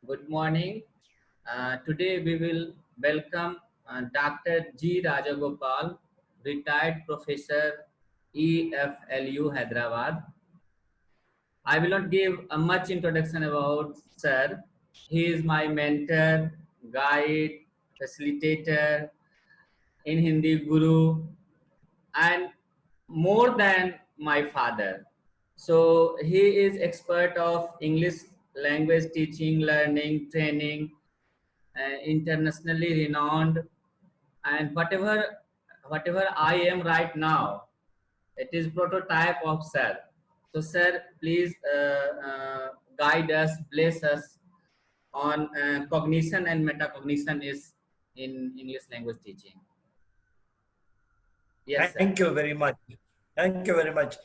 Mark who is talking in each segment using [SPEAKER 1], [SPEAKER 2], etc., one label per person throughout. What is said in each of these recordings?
[SPEAKER 1] Good morning. Today we will welcome Dr. G. Rajagopal, retired professor, EFLU Hyderabad. I will not give a much introduction about Sir. He is my mentor, guide, facilitator, in Hindi guru, and more than my father. So he is expert of English language teaching, learning, training, internationally renowned, and whatever I am right now, it is prototype of Sir. So Sir, please guide us, bless us on cognition and metacognition is in English language teaching. Yes, sir.
[SPEAKER 2] Thank you very much. Thank you very much,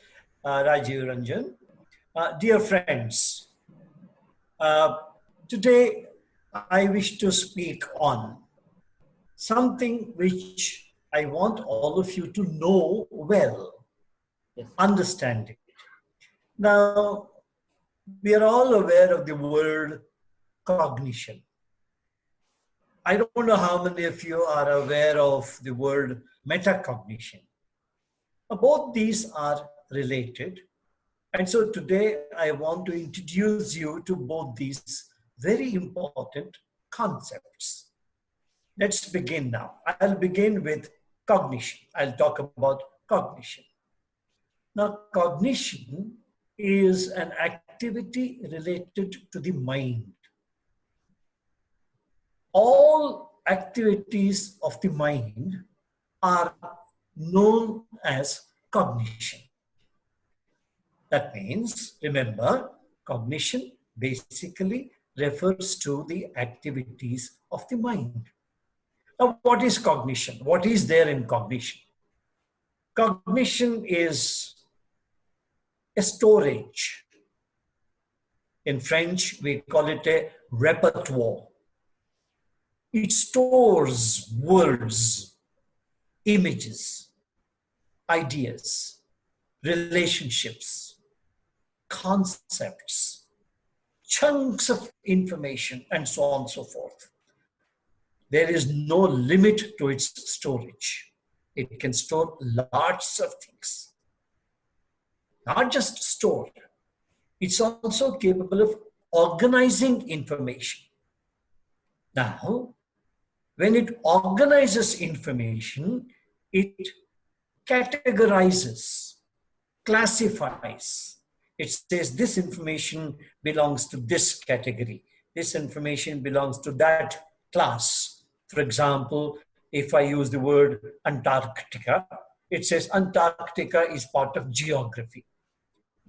[SPEAKER 2] Rajiv Ranjan. Dear friends, uh, today I wish to speak on something which I want all of you to know well,
[SPEAKER 1] Yes.
[SPEAKER 2] understand it. Now, we are all aware of the word cognition. I don't know how many of you are aware of the word metacognition. Both these are related. And so today I want to introduce you to both these very important concepts. Let's begin now. I'll begin with cognition. I'll talk about cognition. Now, cognition is an activity related to the mind. All activities of the mind are known as cognition. That means, remember, cognition basically refers to the activities of the mind. Now, what is cognition? What is there in cognition? Cognition is a storage. In French, we call it a repertoire. It stores words, images, ideas, relationships, concepts, chunks of information, and so on and so forth. There is no limit to its storage. It can store lots of things. Not just store, it's also capable of organizing information. Now, when it organizes information, it categorizes, classifies. It says this information belongs to this category. This information belongs to that class. For example, if I use the word Antarctica, it says Antarctica is part of geography.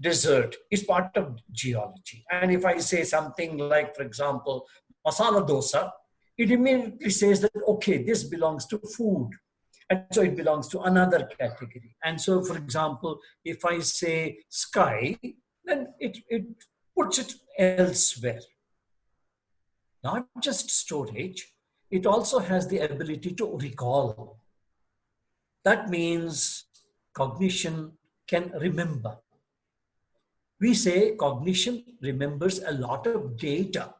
[SPEAKER 2] Desert is part of geology. And if I say something like, for example, masala dosa, it immediately says that, okay, this belongs to food. And so it belongs to another category. And so, for example, if I say sky, then it puts it elsewhere. Not just storage, it also has the ability to recall. That means cognition can remember. We say cognition remembers a lot of data.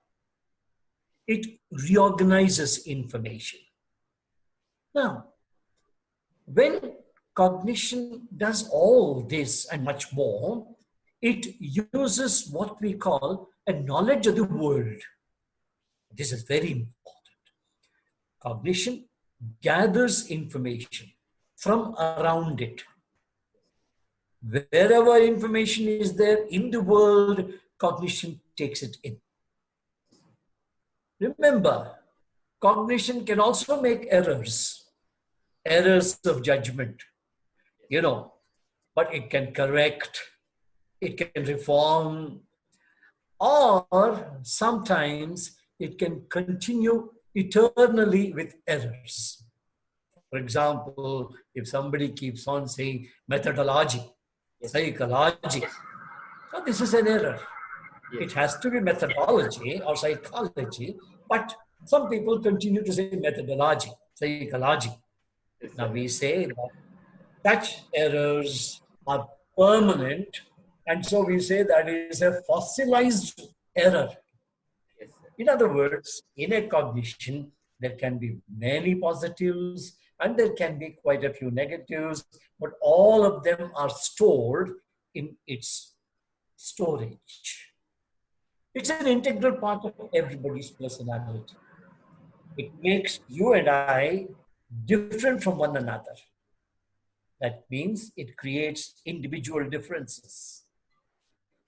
[SPEAKER 2] It reorganizes information. Now, when cognition does all this and much more, it uses what we call a knowledge of the world. This is very important. Cognition gathers information from around it. Wherever information is there in the world, cognition takes it in. Remember, cognition can also make errors of judgment, but it can correct, it can reform, or sometimes it can continue eternally with errors. For example, if somebody keeps on saying methodology, psychology, so this is an error. It has to be methodology or psychology, but some people continue to say methodology, psychology. Now we say that such errors are permanent, and so we say that it is a fossilized error. In other words, in a cognition, there can be many positives and there can be quite a few negatives, but all of them are stored in its storage. It's an integral part of everybody's personality. It makes you and I different from one another. That means it creates individual differences.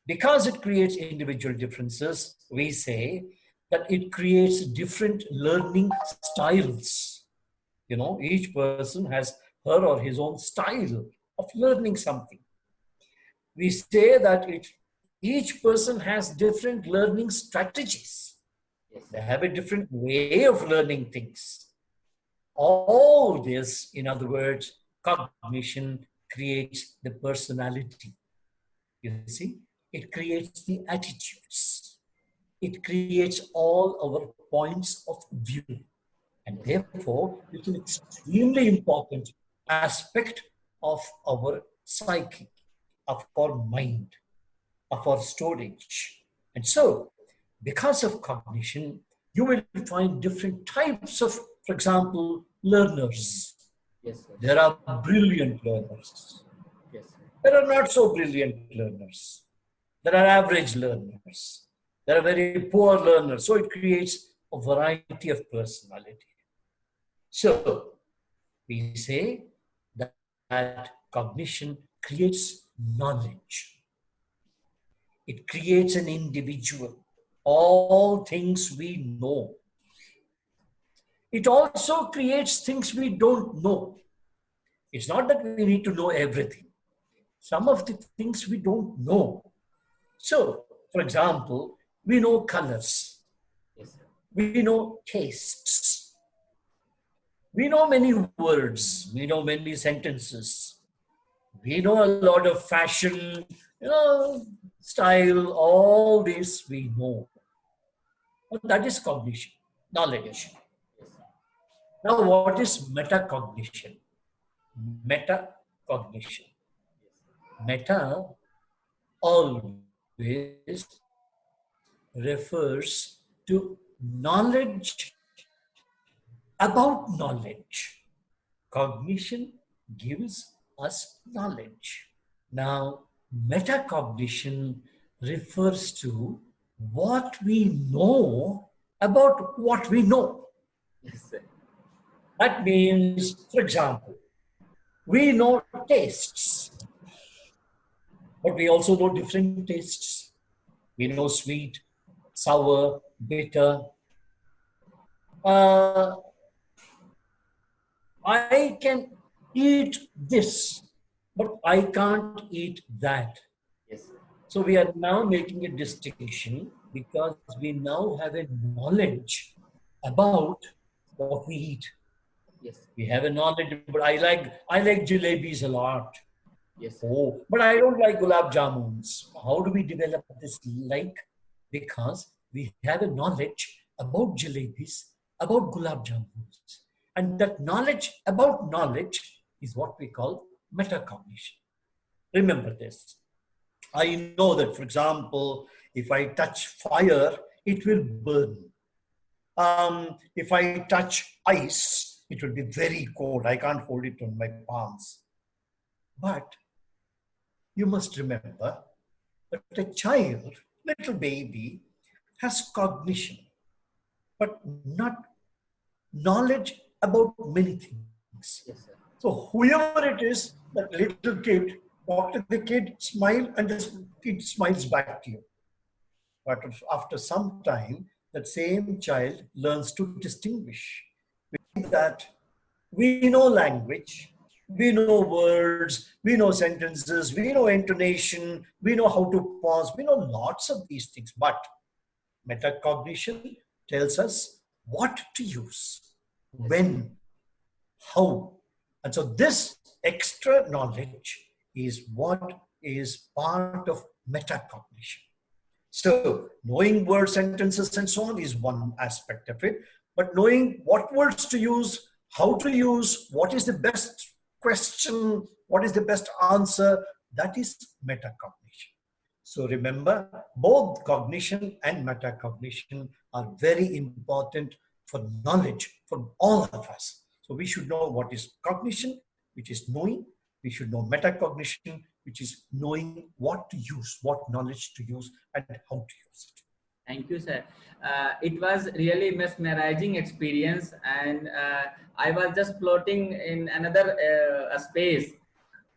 [SPEAKER 2] Because it creates individual differences, we say that it creates different learning styles. You know, each person has her or his own style of learning something. We say that each person has different learning strategies.
[SPEAKER 1] Yes.
[SPEAKER 2] They have a different way of learning things. All this, in other words, cognition creates the personality. You see, it creates the attitudes. It creates all our points of view. And therefore, it's an extremely important aspect of our psyche, of our mind, of our storage. And so, because of cognition, you will find different types of, for example, learners.
[SPEAKER 1] Yes, sir.
[SPEAKER 2] There are brilliant learners.
[SPEAKER 1] Yes, sir.
[SPEAKER 2] There are not so brilliant learners. There are average learners. There are very poor learners. So it creates a variety of personality. So we say that cognition creates knowledge. It creates an individual. All things we know. It also creates things we don't know. It's not that we need to know everything. Some of the things we don't know. So, for example, we know colors.
[SPEAKER 1] Yes, sir.
[SPEAKER 2] We know tastes. We know many words. We know many sentences. We know a lot of fashion, style, all this we know. But that is cognition, knowledge.
[SPEAKER 1] Yes, sir.
[SPEAKER 2] Now, what is metacognition? Metacognition. Meta always refers to knowledge about knowledge. Cognition gives us knowledge. Now, metacognition refers to what we know about what we know.
[SPEAKER 1] Yes, sir.
[SPEAKER 2] That means, for example, we know tastes, but we also know different tastes. We know sweet, sour, bitter. I can eat this, but I can't eat that.
[SPEAKER 1] Yes, sir.
[SPEAKER 2] So we are now making a distinction because we now have a knowledge about what we eat.
[SPEAKER 1] Yes, sir.
[SPEAKER 2] We have a knowledge, but I like jalebis a lot.
[SPEAKER 1] Yes, sir.
[SPEAKER 2] Oh, but I don't like gulab jamuns. How do we develop this like? Because we have a knowledge about jalebis, about gulab jamuns. And that knowledge about knowledge is what we call metacognition. Remember this. I know that, for example, if I touch fire, it will burn. If I touch ice, it will be very cold. I can't hold it on my palms. But you must remember that a child, little baby, has cognition, but not knowledge about many things.
[SPEAKER 1] Yes, sir.
[SPEAKER 2] So whoever it is, that little kid, talk to the kid, smile, and the kid smiles back to you. But after some time, that same child learns to distinguish. That we know language, we know words, we know sentences, we know intonation, we know how to pause, we know lots of these things. But metacognition tells us what to use, when, how. And so this extra knowledge is what is part of metacognition. So knowing word sentences and so on is one aspect of it, but knowing what words to use, how to use, what is the best question, what is the best answer, that is metacognition. So remember, both cognition and metacognition are very important for knowledge for all of us. So we should know what is cognition, which is knowing. We should know metacognition, which is knowing what to use, what knowledge to use, and how to use it.
[SPEAKER 1] Thank you, sir. It was really mesmerizing experience, and I was just floating in another space.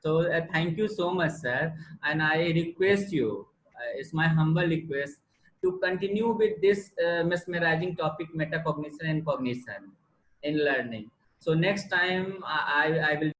[SPEAKER 1] So thank you so much, sir. And I request you, it's my humble request, to continue with this mesmerizing topic, metacognition and cognition in learning. So next time I will